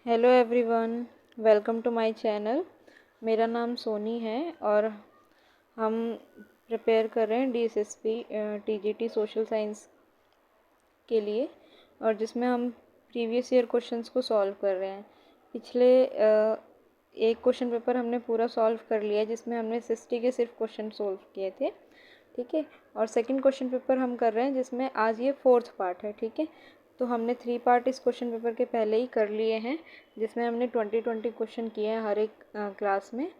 Hello everyone, welcome to my channel. मेरा नाम सोनी है और हम प्रिपेयर कर रहे हैं डीएसएसपी टीजीटी सोशल साइंस के लिए, और जिसमें हम प्रीवियस ईयर क्वेश्चंस को सॉल्व कर रहे हैं। पिछले एक क्वेश्चन पेपर हमने पूरा सॉल्व कर लिया है, जिसमें हमने सिस्टी के सिर्फ क्वेश्चन सॉल्व किए थे, ठीक है। और सेकंड क्वेश्चन पेपर हम कर रहे हैं, जिसमें आज ये फोर्थ पार्ट है, ठीक है। तो हमने 3 पार्ट इस क्वेश्चन पेपर के पहले ही कर लिए हैं, जिसमें हमने 20 क्वेश्चन किए हैं हर एक क्लास में।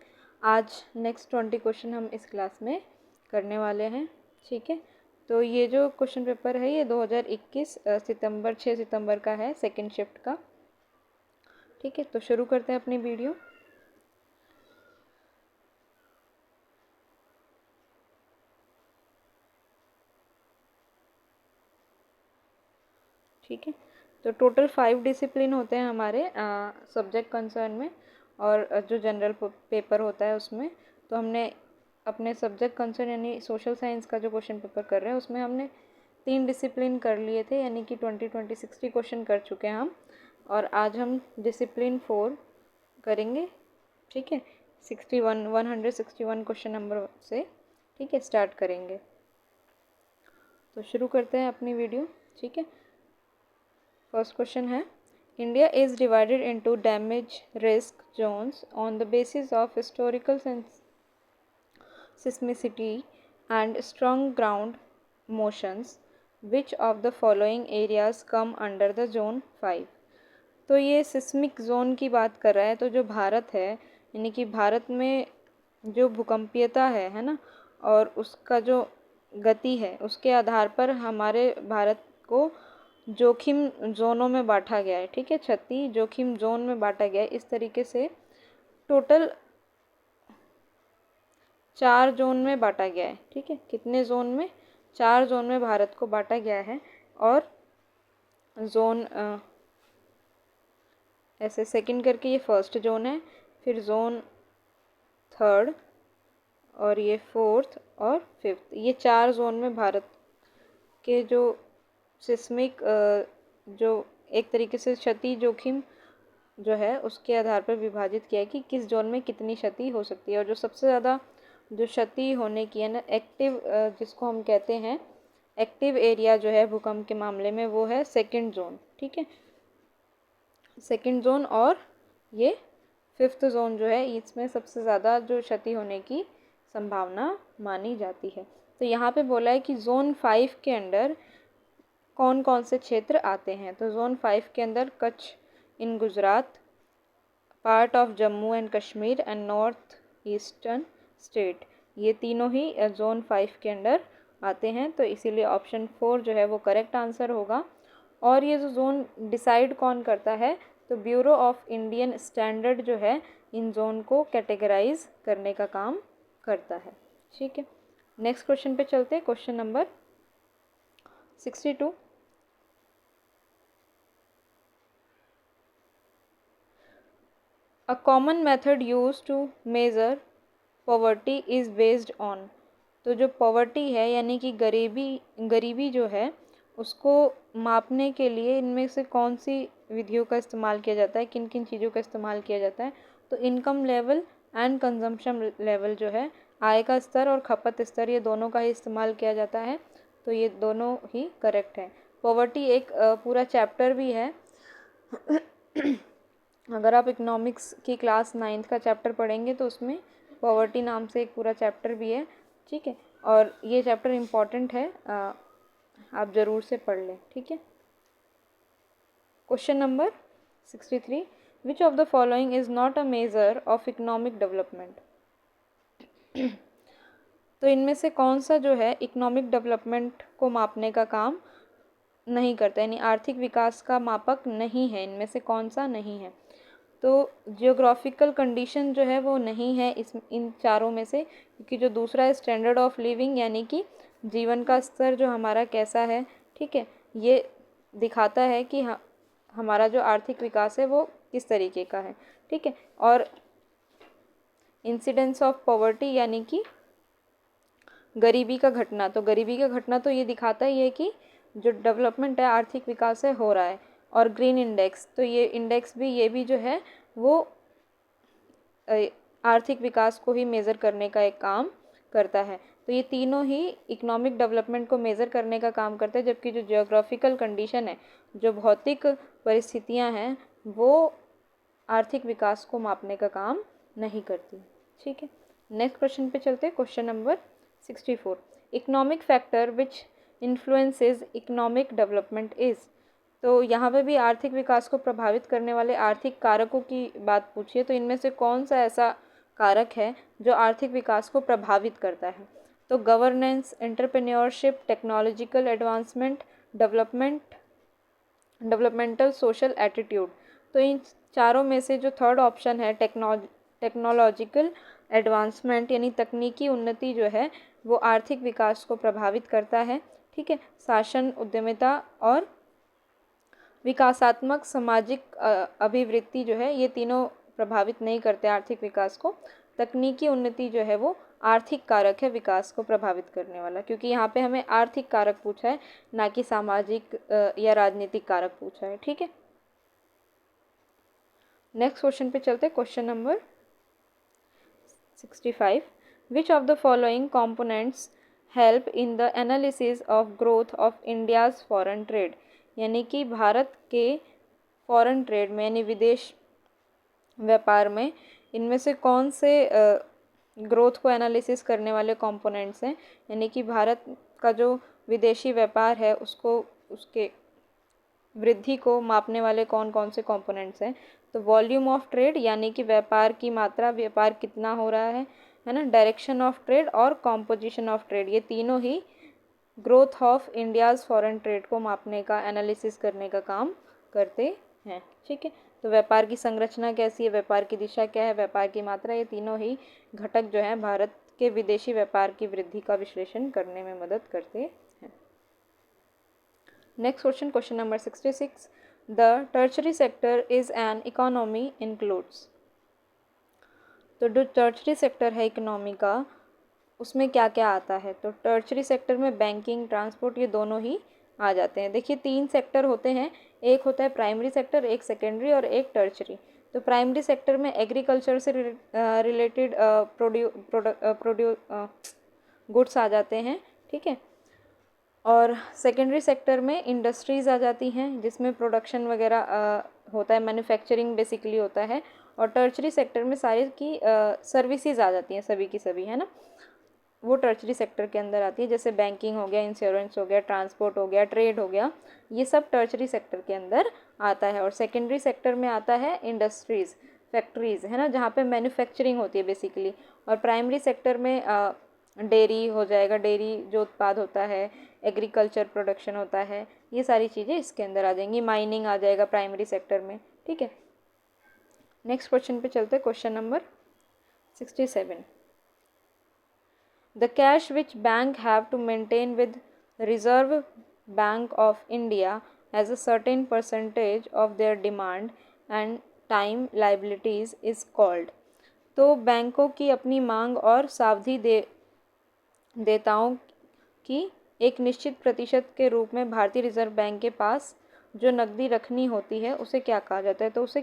आज नेक्स्ट 20 क्वेश्चन हम इस क्लास में करने वाले हैं, ठीक है। तो ये जो क्वेश्चन पेपर है ये 2021 सितंबर 6 सितंबर का है, सेकेंड शिफ्ट का, ठीक है। तो शुरू करते हैं अपनी वीडियो। ठीक है, तो टोटल 5 डिसिप्लिन होते हैं हमारे सब्जेक्ट कंसर्न में, और जो जनरल पेपर होता है उसमें। तो हमने अपने सब्जेक्ट कंसर्न यानी सोशल साइंस का जो क्वेश्चन पेपर कर रहे हैं उसमें हमने 3 डिसिप्लिन कर लिए थे, यानी कि 60 क्वेश्चन कर चुके हैं हम। और आज हम डिसिप्लिन 4 करेंगे, ठीक है। 161 क्वेश्चन नंबर से, ठीक है, स्टार्ट करेंगे। तो शुरू करते हैं अपनी वीडियो, ठीक है। फर्स्ट क्वेश्चन है, India is divided into damage risk zones on the basis of historical seismicity and strong ground motions. Which of the following areas come under the zone 5? तो ये सिस्मिक जोन की बात कर रहा है। तो जो भारत है, यानी कि भारत में जो भूकंपीयता है ना, और उसका जो गति है, उसके आधार पर हमारे भारत को जोखिम जोनों में बांटा गया है, ठीक है। 36 जोखिम जोन में बांटा गया है। इस तरीके से टोटल 4 जोन में बांटा गया है, ठीक है। कितने जोन में? 4 जोन में भारत को बांटा गया है। और जोन ऐसे सेकंड करके ये फर्स्ट जोन है, फिर जोन थर्ड, और ये फोर्थ और फिफ्थ। ये 4 जोन में भारत के जो सिस्मिक जो एक तरीके से क्षति जोखिम जो है उसके आधार पर विभाजित किया है कि किस जोन में कितनी क्षति हो सकती है। और जो सबसे ज़्यादा जो क्षति होने की है ना, एक्टिव जिसको हम कहते हैं एक्टिव एरिया जो है भूकंप के मामले में, वो है सेकंड जोन, ठीक है। सेकंड जोन और ये फिफ्थ जोन जो है, इसमें सबसे ज़्यादा जो क्षति होने की संभावना मानी जाती है। तो यहाँ पे बोला है कि जोन 5 के अंदर कौन कौन से क्षेत्र आते हैं। तो जोन 5 के अंदर Kutch in Gujarat, part of Jammu and Kashmir and north eastern state, ये तीनों ही जोन 5 के अंदर आते हैं। तो इसीलिए ऑप्शन 4 जो है वो करेक्ट आंसर होगा। और ये जो जोन डिसाइड कौन करता है, तो ब्यूरो ऑफ इंडियन स्टैंडर्ड जो है इन जोन को कैटेगराइज करने का काम करता है, ठीक है। नेक्स्ट क्वेश्चन पे चलते हैं, question number 62। A common method used to measure poverty is based on। तो जो पॉवर्टी है यानी कि गरीबी जो है, उसको मापने के लिए इनमें से कौन सी विधियों का इस्तेमाल किया जाता है, किन किन चीज़ों का इस्तेमाल किया जाता है। तो income level and consumption level जो है, आय का स्तर और खपत स्तर, ये दोनों का ही इस्तेमाल किया जाता है। तो ये दोनों ही करेक्ट है। पॉवर्टी एक पूरा चैप्टर भी है। अगर आप इकोनॉमिक्स की क्लास 9th का चैप्टर पढ़ेंगे तो उसमें पॉवर्टी नाम से एक पूरा चैप्टर भी है, ठीक है। और ये चैप्टर इम्पॉर्टेंट है, आप ज़रूर से पढ़ लें, ठीक है। Question number 63, which of the following is not a measure of economic development. तो इनमें से कौन सा जो है इकोनॉमिक डेवलपमेंट को मापने का काम नहीं करता, यानी आर्थिक विकास का मापक नहीं है। इनमें से कौन सा नहीं है? तो जियोग्राफिकल कंडीशन जो है वो नहीं है इन चारों में से, क्योंकि जो दूसरा है स्टैंडर्ड ऑफ लिविंग, यानी कि जीवन का स्तर जो हमारा कैसा है, ठीक है, ये दिखाता है कि हमारा जो आर्थिक विकास है वो किस तरीके का है, ठीक है। और इंसिडेंस ऑफ पॉवर्टी यानी कि गरीबी का घटना, तो गरीबी का घटना तो ये दिखाता ही है कि जो डेवलपमेंट है, आर्थिक विकास है, हो रहा है। और ग्रीन इंडेक्स, तो ये इंडेक्स भी, ये भी जो है वो आर्थिक विकास को ही मेज़र करने का एक काम करता है। तो ये तीनों ही इकोनॉमिक डेवलपमेंट को मेज़र करने का काम करते हैं, जबकि जो जियोग्राफिकल कंडीशन है, जो भौतिक परिस्थितियां हैं, वो आर्थिक विकास को मापने का काम नहीं करती। ठीक है, नेक्स्ट क्वेश्चन पे चलते हैं। Question number 64, economic factor which influences economic development is. तो यहाँ पे भी आर्थिक विकास को प्रभावित करने वाले आर्थिक कारकों की बात पूछिए, तो इनमें से कौन सा ऐसा कारक है जो आर्थिक विकास को प्रभावित करता है? तो governance, entrepreneurship, technological advancement, developmental social attitude. तो इन चारों में से जो थर्ड ऑप्शन है, टेक्नोलॉजिकल एडवांसमेंट यानी तकनीकी उन्नति जो है वो आर्थिक विकास को प्रभावित करता है। ठीक है, शासन, उद्यमिता और विकासात्मक सामाजिक अभिवृत्ति जो है, ये तीनों प्रभावित नहीं करते आर्थिक विकास को। तकनीकी उन्नति जो है वो आर्थिक कारक है विकास को प्रभावित करने वाला, क्योंकि यहाँ पे हमें आर्थिक कारक पूछा है, ना कि सामाजिक या राजनीतिक कारक पूछा है। ठीक है, नेक्स्ट क्वेश्चन पे चलते हैं। Question number 65, which of the following components help in the analysis of growth of India's foreign trade. यानी कि भारत के फॉरेन ट्रेड में यानी विदेश व्यापार में इनमें से कौन से ग्रोथ को एनालिसिस करने वाले कंपोनेंट्स हैं, यानी कि भारत का जो विदेशी व्यापार है उसको, उसके वृद्धि को मापने वाले कौन कौन से कंपोनेंट्स हैं। तो वॉल्यूम ऑफ ट्रेड यानी कि व्यापार की मात्रा, व्यापार कितना हो रहा है ना, डायरेक्शन ऑफ ट्रेड और कॉम्पोजिशन ऑफ ट्रेड, ये तीनों ही growth of India's foreign trade को मापने का, एनालिसिस करने का काम करते हैं। ठीक है, तो व्यापार की संरचना कैसी है, व्यापार की दिशा क्या है, व्यापार की मात्रा, ये तीनों ही घटक जो हैं भारत के विदेशी व्यापार की वृद्धि का विश्लेषण करने में मदद करते हैं। Next question, question number 66, the tertiary sector is an economy includes. तो जो टर्शरी सेक्टर है इकोनॉमी का, उसमें क्या क्या आता है? तो टर्शरी सेक्टर में बैंकिंग, ट्रांसपोर्ट, ये दोनों ही आ जाते हैं। देखिए 3 सेक्टर होते हैं, एक होता है प्राइमरी सेक्टर, एक सेकेंडरी और एक टर्शरी। तो प्राइमरी सेक्टर में एग्रीकल्चर से रिलेटेड गुड्स आ जाते हैं। ठीक है, और सेकेंडरी सेक्टर में इंडस्ट्रीज़ आ जाती हैं जिसमें प्रोडक्शन वगैरह होता है, मैन्युफैक्चरिंग बेसिकली होता है। और टर्शरी सेक्टर में सारी की सर्विसेज आ जाती हैं, सभी की सभी, है ना, वो टर्शरी सेक्टर के अंदर आती है। जैसे बैंकिंग हो गया, इंश्योरेंस हो गया, ट्रांसपोर्ट हो गया, ट्रेड हो गया, ये सब टर्शरी सेक्टर के अंदर आता है। और सेकेंडरी सेक्टर में आता है इंडस्ट्रीज़, फैक्ट्रीज़, है ना, जहाँ पे मैन्युफैक्चरिंग होती है बेसिकली। और प्राइमरी सेक्टर में डेयरी हो जाएगा, डेयरी जो उत्पाद होता है, एग्रीकल्चर प्रोडक्शन होता है, ये सारी चीज़ें इसके अंदर आ जाएंगी। माइनिंग आ जाएगा प्राइमरी सेक्टर में। ठीक है, नेक्स्ट क्वेश्चन पे चलते हैं। Question number 67, the cash which bank have to maintain with Reserve Bank of India as a certain percentage of their demand and time liabilities is called। तो बैंकों की अपनी मांग और सावधि देताओं की एक निश्चित प्रतिशत के रूप में भारतीय रिजर्व बैंक के पास जो नकदी रखनी होती है उसे क्या कहा जाता है? तो उसे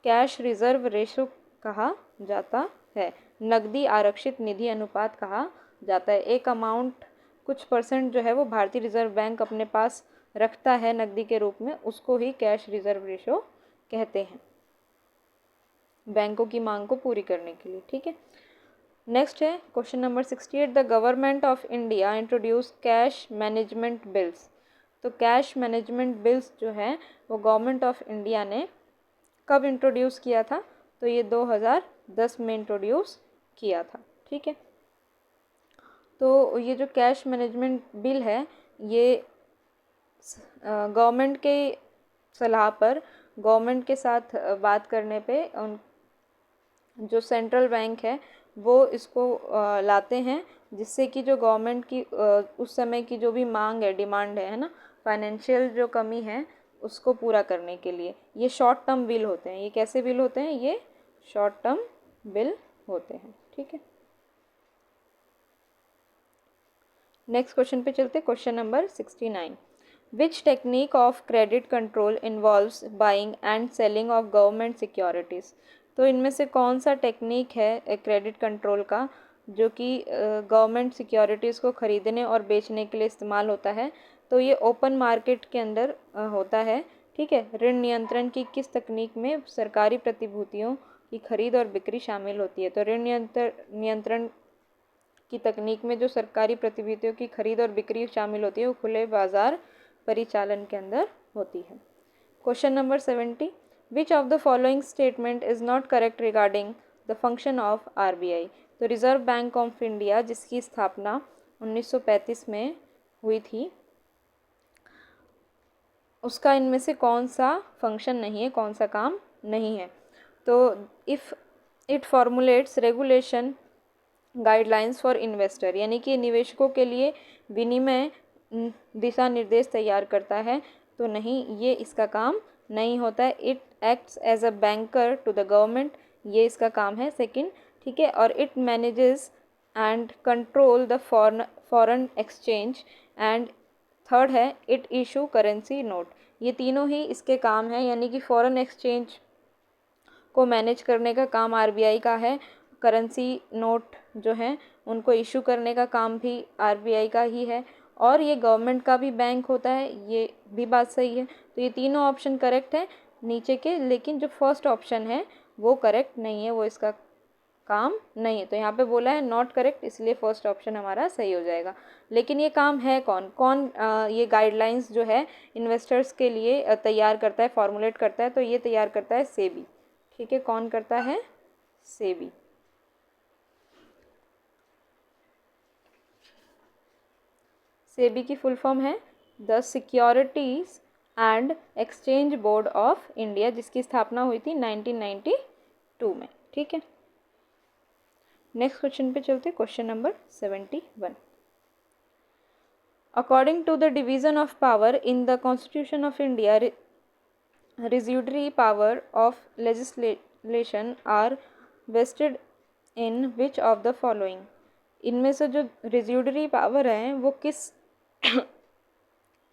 कैश रिजर्व रेशो कहा जाता है, नकदी आरक्षित निधि अनुपात कहा जाता है। एक अमाउंट, कुछ परसेंट जो है वो भारतीय रिजर्व बैंक अपने पास रखता है नकदी के रूप में, उसको ही कैश रिजर्व रेशो कहते हैं, बैंकों की मांग को पूरी करने के लिए। ठीक है, नेक्स्ट है question number 68, the government of India introduce cash management bills. तो कैश मैनेजमेंट बिल्स जो है वो गवर्नमेंट ऑफ इंडिया ने कब इंट्रोड्यूस किया था? तो ये 2010 में इंट्रोड्यूस किया था। ठीक है, तो ये जो कैश मैनेजमेंट बिल है, ये गवर्नमेंट के सलाह पर, गवर्नमेंट के साथ बात करने पे उन जो सेंट्रल बैंक है वो इसको लाते हैं, जिससे कि जो गवर्नमेंट की उस समय की जो भी मांग है, डिमांड है ना, फाइनेंशियल जो कमी है उसको पूरा करने के लिए। ये शॉर्ट टर्म बिल होते हैं। ये कैसे बिल होते हैं? ये शॉर्ट टर्म बिल होते हैं। ठीक है, नेक्स्ट क्वेश्चन पे चलते। Question number 69, which technique of credit control involves buying and selling of government securities. तो इनमें से कौन सा टेक्निक है क्रेडिट कंट्रोल का जो कि गवर्नमेंट सिक्योरिटीज़ को ख़रीदने और बेचने के लिए इस्तेमाल होता है? तो ये ओपन मार्केट के अंदर होता है। ठीक है। ऋण नियंत्रण की किस तकनीक में सरकारी प्रतिभूतियों की खरीद और बिक्री शामिल होती है? तो ऋण नियंत्रण की तकनीक में जो सरकारी प्रतिभूतियों की खरीद और बिक्री शामिल होती है वो खुले बाजार परिचालन के अंदर होती है। Question number 70, which of the following statement is not correct regarding the function of RBI? तो रिजर्व बैंक ऑफ इंडिया जिसकी स्थापना 1935 में हुई थी, उसका इनमें से कौन सा फंक्शन नहीं है, कौन सा काम नहीं है? तो if it formulates regulation guidelines for investor, यानी कि निवेशकों के लिए विनिमय दिशा निर्देश तैयार करता है, तो नहीं, ये इसका काम नहीं होता है। It acts as a banker to the government, ये इसका काम है सेकंड। ठीक है। और it manages and control the foreign exchange and third है इट इशू करेंसी नोट। ये तीनों ही इसके काम हैं, यानी कि फॉरेन एक्सचेंज को मैनेज करने का काम आरबीआई का है, करेंसी नोट जो हैं उनको इशू करने का काम भी आरबीआई का ही है, और ये गवर्नमेंट का भी बैंक होता है, ये भी बात सही है। तो ये तीनों ऑप्शन करेक्ट है नीचे के, लेकिन जो फर्स्ट ऑप्शन है वो करेक्ट नहीं है, वो इसका काम नहीं है। तो यहाँ पे बोला है नॉट करेक्ट, इसलिए फर्स्ट ऑप्शन हमारा सही हो जाएगा। लेकिन ये काम है कौन कौन ये गाइडलाइंस जो है इन्वेस्टर्स के लिए तैयार करता है, फॉर्मुलेट करता है? तो ये तैयार करता है सेबी। ठीक है। कौन करता है? सेबी। सेबी की फुल फॉर्म है the securities and exchange board of India, जिसकी स्थापना हुई थी 1992 में। ठीक है। नेक्स्ट क्वेश्चन पे चलते, question number 71। According to the division of power in the constitution of India, residuary power of legislation are vested in which of the following? इनमें से जो residuary power है वो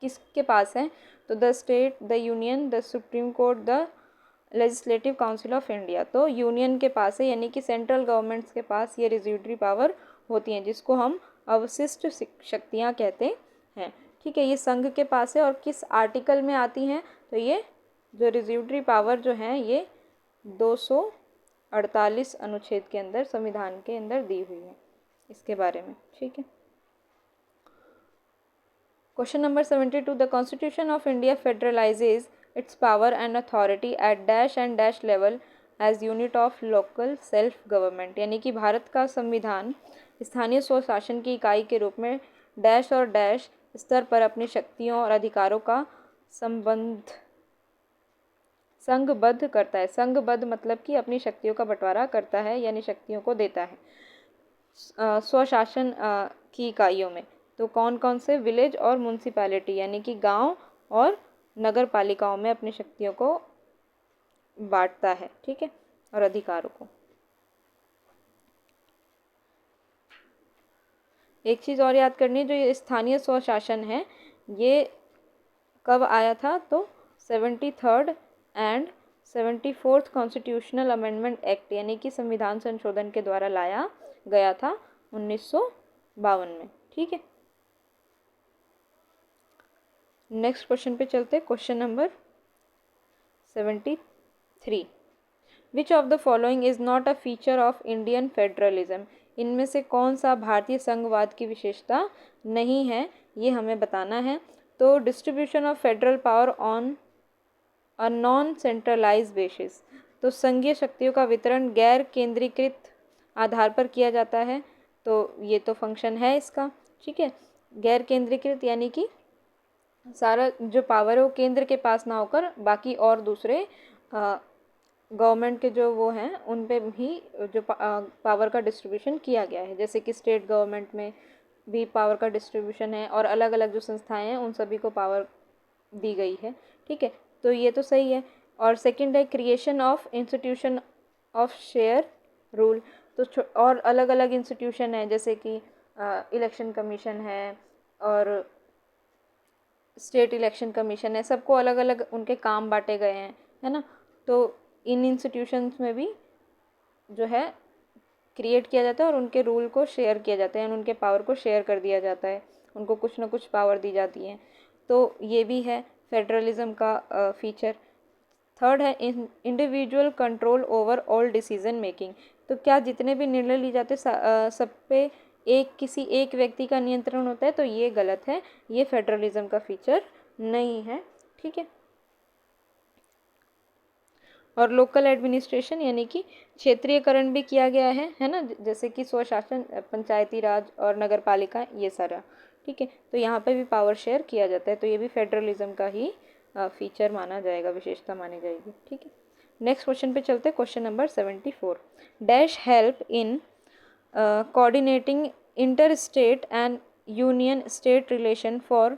किसके पास है? तो the state, the union, the supreme court, the legislative council of India. तो union के पास है, यानी कि सेंट्रल गवर्नमेंट्स के पास ये रेजिड्यूरी पावर होती हैं, जिसको हम अवशिष्ट शक्तियाँ कहते हैं। ठीक है। ये संघ के पास है, और किस आर्टिकल में आती हैं? तो ये जो रेजिड्यूरी पावर जो है ये 248 अनुच्छेद के अंदर, संविधान के अंदर दी हुई है इसके बारे में। ठीक है। Question number 72, the constitution of India federalizes its power and authority at dash and dash level as unit of local self government, यानी कि भारत का संविधान स्थानीय स्वशासन की इकाई के रूप में डैश और डैश स्तर पर अपनी शक्तियों और अधिकारों का संघबद्ध करता है। संघबद्ध मतलब कि अपनी शक्तियों का बंटवारा करता है, यानी शक्तियों को देता है स्वशासन की इकाइयों में। तो कौन कौन से? विलेज और म्यूनसिपैलिटी, यानी कि गांव और नगर पालिकाओं में अपनी शक्तियों को बांटता है। ठीक है। और अधिकारों को। एक चीज़ और याद करनी है, जो ये स्थानीय स्वशासन है ये कब आया था? तो 73rd and 74th constitutional amendment act, यानी कि संविधान संशोधन के द्वारा लाया गया था 1952 में। ठीक है। नेक्स्ट क्वेश्चन पे चलते, question number 73, which of the following is not a feature of Indian federalism? इनमें से कौन सा भारतीय संघवाद की विशेषता नहीं है, ये हमें बताना है। तो distribution of federal power on a non centralize basis, तो संघीय शक्तियों का वितरण गैर केंद्रीकृत आधार पर किया जाता है। तो ये तो फंक्शन है इसका। ठीक है। गैर केंद्रीकृत यानी कि सारा जो पावर है वो केंद्र के पास ना होकर बाकी और दूसरे गवर्नमेंट के जो वो हैं उन पे भी जो पावर का डिस्ट्रीब्यूशन किया गया है, जैसे कि स्टेट गवर्नमेंट में भी पावर का डिस्ट्रीब्यूशन है, और अलग अलग जो संस्थाएं हैं उन सभी को पावर दी गई है। ठीक है। तो ये तो सही है। और सेकंड है creation of institution of share rule, तो और अलग अलग इंस्टीट्यूशन है, जैसे कि इलेक्शन कमीशन है, और स्टेट इलेक्शन कमीशन है, सबको अलग अलग उनके काम बांटे गए हैं, है ना। तो इन इंस्टीट्यूशंस में भी जो है क्रिएट किया जाता है और उनके रूल को शेयर किया जाता है, उनके पावर को शेयर कर दिया जाता है, उनको कुछ ना कुछ पावर दी जाती है। तो ये भी है फेडरलिज्म का फीचर। थर्ड है individual control over all decision making. तो क्या जितने भी निर्णय लिए जाते सब पे किसी एक व्यक्ति का नियंत्रण होता है? तो ये गलत है, ये फेडरलिज्म का फीचर नहीं है, ठीक है। और लोकल एडमिनिस्ट्रेशन यानी कि क्षेत्रीयकरण भी किया गया है ना, जैसे कि स्वशासन, पंचायती राज और नगर पालिका, ये सारा, ठीक है। तो यहाँ पे भी पावर शेयर किया जाता है, तो ये भी फेडरलिज्म का ही फीचर माना जाएगा, विशेषता मानी जाएगी, ठीक है। नेक्स्ट क्वेश्चन पे चलते हैं, question number 74। Dash help in coordinating inter state and union state relation for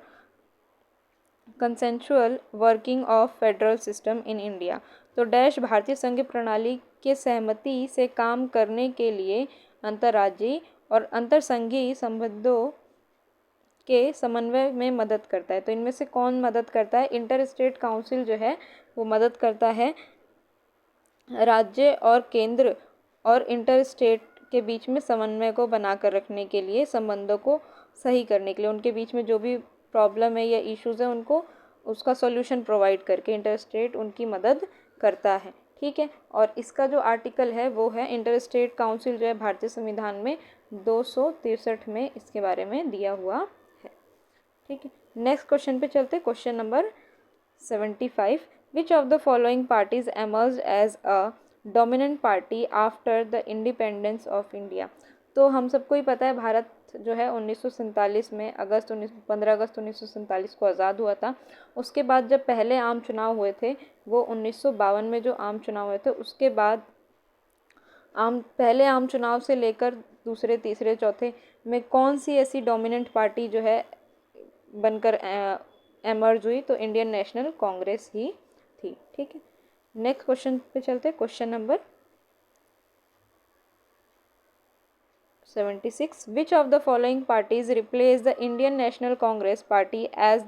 consensual working of federal system in India. तो डैश भारतीय संघ प्रणाली के सहमति से काम करने के लिए अंतर्राज्यीय और अंतरसंघीय संबंधों के समन्वय में मदद करता है। तो इनमें से कौन मदद करता है? इंटर स्टेट काउंसिल जो है वो मदद करता है राज्य और केंद्र और इंटर स्टेट के बीच में समन्वय को बनाकर रखने के लिए, संबंधों को सही करने के लिए, उनके बीच में जो भी प्रॉब्लम है या इश्यूज़ है उनको उसका सॉल्यूशन प्रोवाइड करके इंटर स्टेट उनकी मदद करता है, ठीक है। और इसका जो आर्टिकल है वो है, इंटर स्टेट काउंसिल जो है भारतीय संविधान में 263 में इसके बारे में दिया हुआ है, ठीक है। नेक्स्ट क्वेश्चन पे चलते, question number 75। Which of the following parties emerge as a dominant party after the independence of India. तो हम सबको ही पता है भारत जो है 1947 में 15 अगस्त 1947 को आज़ाद हुआ था। उसके बाद जब पहले आम चुनाव हुए थे वो 1952 में जो आम चुनाव हुए थे, उसके बाद पहले आम चुनाव से लेकर दूसरे, तीसरे, चौथे में कौन सी ऐसी डोमिनेंट पार्टी जो है बनकर एमर्ज हुई? तो इंडियन नेशनल कांग्रेस ही थी, ठीक है। नेक्स्ट क्वेश्चन पे चलते हैं, question number 76। Which of the following parties replace the Indian National Congress party as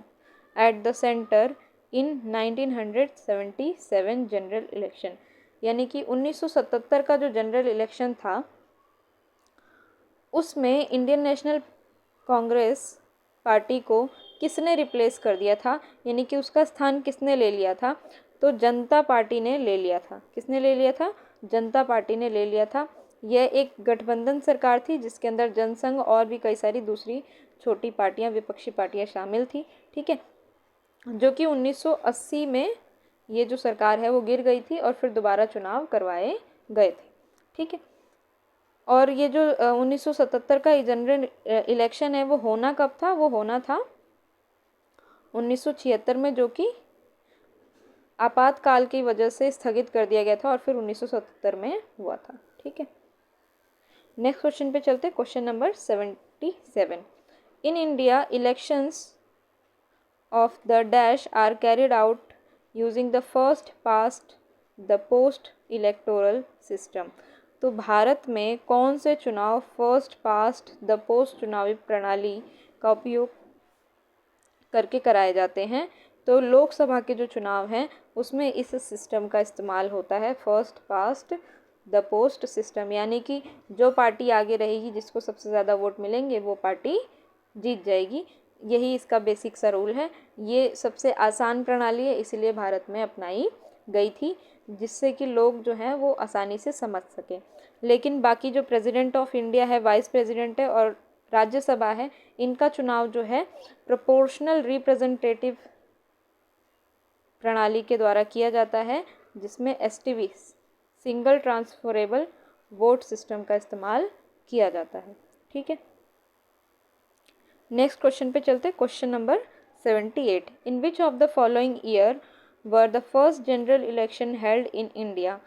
at the centre in 1977 general election. यानी कि 1977 का जो जनरल इलेक्शन था उसमें इंडियन नेशनल कांग्रेस पार्टी को किसने रिप्लेस कर दिया था, यानी कि उसका स्थान किसने ले लिया था? तो जनता पार्टी ने ले लिया था। किसने ले लिया था? जनता पार्टी ने ले लिया था। यह एक गठबंधन सरकार थी जिसके अंदर जनसंघ और भी कई सारी दूसरी छोटी पार्टियां, विपक्षी पार्टियां शामिल थी, ठीक है। जो कि 1980 में ये जो सरकार है वो गिर गई थी और फिर दोबारा चुनाव करवाए गए थे, ठीक है। और ये जो 1977 का जनरल इलेक्शन है वो होना कब था? वो होना था 1976 में, जो कि आपातकाल की वजह से स्थगित कर दिया गया था और फिर 1977 में हुआ था, ठीक है। नेक्स्ट क्वेश्चन पे चलते, question number 77। In India elections of the dash are carried out using the first past the post electoral system। तो भारत में कौन से चुनाव फर्स्ट पास्ट द पोस्ट चुनावी प्रणाली का उपयोग करके कराए जाते हैं? तो लोकसभा के जो चुनाव हैं उसमें इस सिस्टम का इस्तेमाल होता है, first past the post system. यानी कि जो पार्टी आगे रहेगी, जिसको सबसे ज़्यादा वोट मिलेंगे, वो पार्टी जीत जाएगी। यही इसका बेसिक सा रूल है। ये सबसे आसान प्रणाली है, इसलिए भारत में अपनाई गई थी, जिससे कि लोग जो हैं वो आसानी से समझ सकें। लेकिन बाकी जो प्रेसिडेंट ऑफ इंडिया है, वाइस प्रेसिडेंट है और राज्यसभा है, इनका चुनाव जो है प्रोपोर्शनल रिप्रेजेंटेटिव प्रणाली के द्वारा किया जाता है, जिसमें STV single transferable vote system का इस्तेमाल किया जाता है, ठीक है। नेक्स्ट क्वेश्चन पे चलते, question number 78। In which of the following year were the first general election held in India.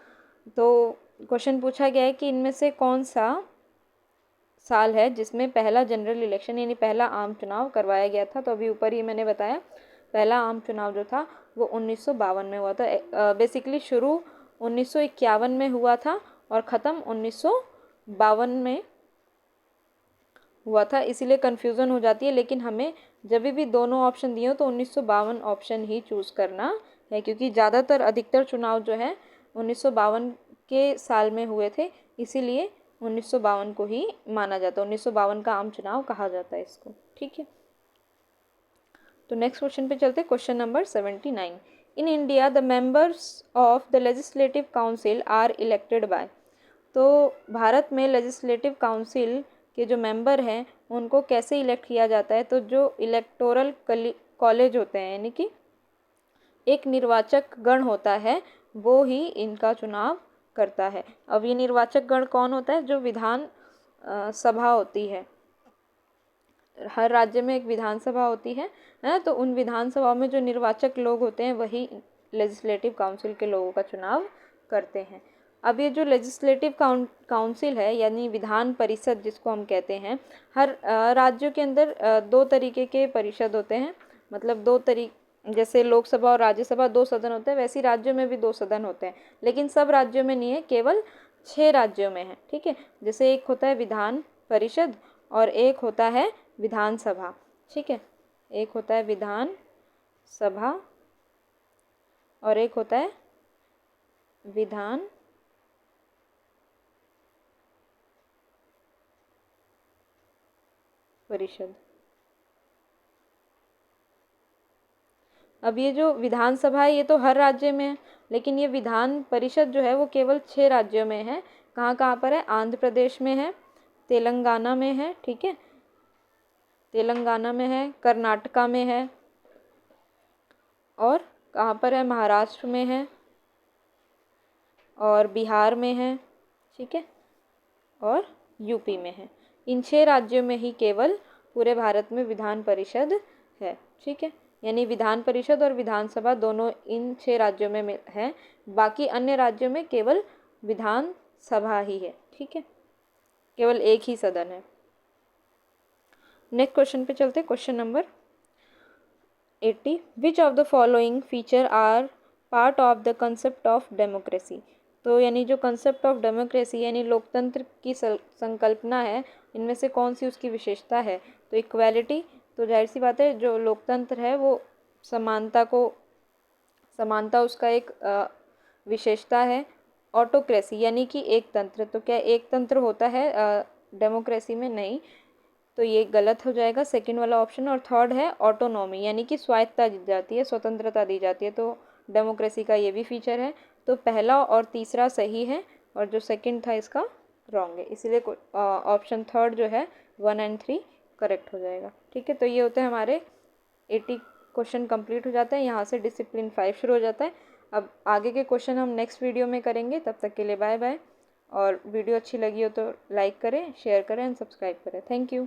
तो क्वेश्चन पूछा गया है कि इनमें से कौन सा साल है जिसमें पहला जनरल इलेक्शन यानी पहला आम चुनाव करवाया गया था। तो अभी ऊपर ही मैंने बताया, पहला आम चुनाव जो था वो 1952 में हुआ था। बेसिकली शुरू 1951 में हुआ था और ख़त्म 1952 में हुआ था, इसीलिए कन्फ्यूज़न हो जाती है। लेकिन हमें जब भी दोनों ऑप्शन दिए हो तो 1952 ऑप्शन ही चूज़ करना है, क्योंकि ज़्यादातर अधिकतर चुनाव जो है 1952 के साल में हुए थे, इसीलिए 1952 को ही माना जाता है। 1952 का आम चुनाव कहा जाता है इसको। ठीक है, तो नेक्स्ट क्वेश्चन पे चलते हैं। Question number 79। In India the members of the legislative council are elected by. तो भारत में लेजिस्लेटिव काउंसिल के जो मेंबर हैं उनको कैसे इलेक्ट किया जाता है? तो जो इलेक्टोरल कॉलेज होते हैं, यानी कि एक निर्वाचक गण होता है, वो ही इनका चुनाव करता है। अब ये निर्वाचक गण कौन होता है? जो विधान सभा होती है, हर राज्य में एक विधानसभा होती है ना, तो उन विधानसभा में जो निर्वाचक लोग होते हैं वही लेजिस्लेटिव काउंसिल के लोगों का चुनाव करते हैं। अब ये जो लेजिस्लेटिव काउंसिल है, यानी विधान परिषद जिसको हम कहते हैं, हर राज्यों के अंदर दो तरीके के परिषद होते हैं। मतलब जैसे लोकसभा और राज्यसभा दो सदन होते हैं, वैसे राज्यों में भी दो सदन होते हैं, लेकिन सब राज्यों में नहीं है, केवल 6 राज्यों में है। ठीक है, जैसे एक होता है विधान परिषद और एक होता है विधानसभा। ठीक है, एक होता है विधान सभा और एक होता है विधान परिषद। अब ये जो विधानसभा है ये तो हर राज्य में है, लेकिन ये विधान परिषद जो है वो केवल 6 राज्यों में है। कहाँ कहाँ पर है? आंध्र प्रदेश में है, तेलंगाना में है, ठीक है, तेलंगाना में है, कर्नाटका में है, और कहाँ पर है? महाराष्ट्र में है और बिहार में है, ठीक है, और यूपी में है। इन 6 राज्यों में ही केवल पूरे भारत में विधान परिषद है। ठीक है, यानी विधान परिषद और विधानसभा दोनों इन 6 राज्यों में है, बाकी अन्य राज्यों में केवल विधान सभा ही है। ठीक है, केवल एक ही सदन है। नेक्स्ट क्वेश्चन पे चलते हैं। Question number 80। Which of the following feature are part of the concept of democracy. तो यानी जो कंसेप्ट ऑफ डेमोक्रेसी यानी लोकतंत्र की संकल्पना है, इनमें से कौन सी उसकी विशेषता है? तो इक्वालिटी, तो जाहिर सी बात है जो लोकतंत्र है वो समानता उसका एक विशेषता है। ऑटोक्रेसी यानी कि एक तंत्र, तो क्या एक तंत्र होता है डेमोक्रेसी में? नहीं, तो ये गलत हो जाएगा सेकंड वाला ऑप्शन। और थर्ड है ऑटोनॉमी, यानी कि स्वायत्तता दी जाती है, स्वतंत्रता दी जाती है, तो डेमोक्रेसी का ये भी फीचर है। तो पहला और तीसरा सही है और जो सेकंड था इसका रॉन्ग है, इसलिए ऑप्शन थर्ड जो है 1 और 3 करेक्ट हो जाएगा। ठीक है, तो ये होते हैं हमारे 80 क्वेश्चन कंप्लीट हो जाते हैं। यहाँ से डिसिप्लिन 5 शुरू हो जाता है। अब आगे के क्वेश्चन हम नेक्स्ट वीडियो में करेंगे, तब तक के लिए बाय बाय। और वीडियो अच्छी लगी हो तो लाइक करें, शेयर करें एंड सब्सक्राइब करें। Thank you.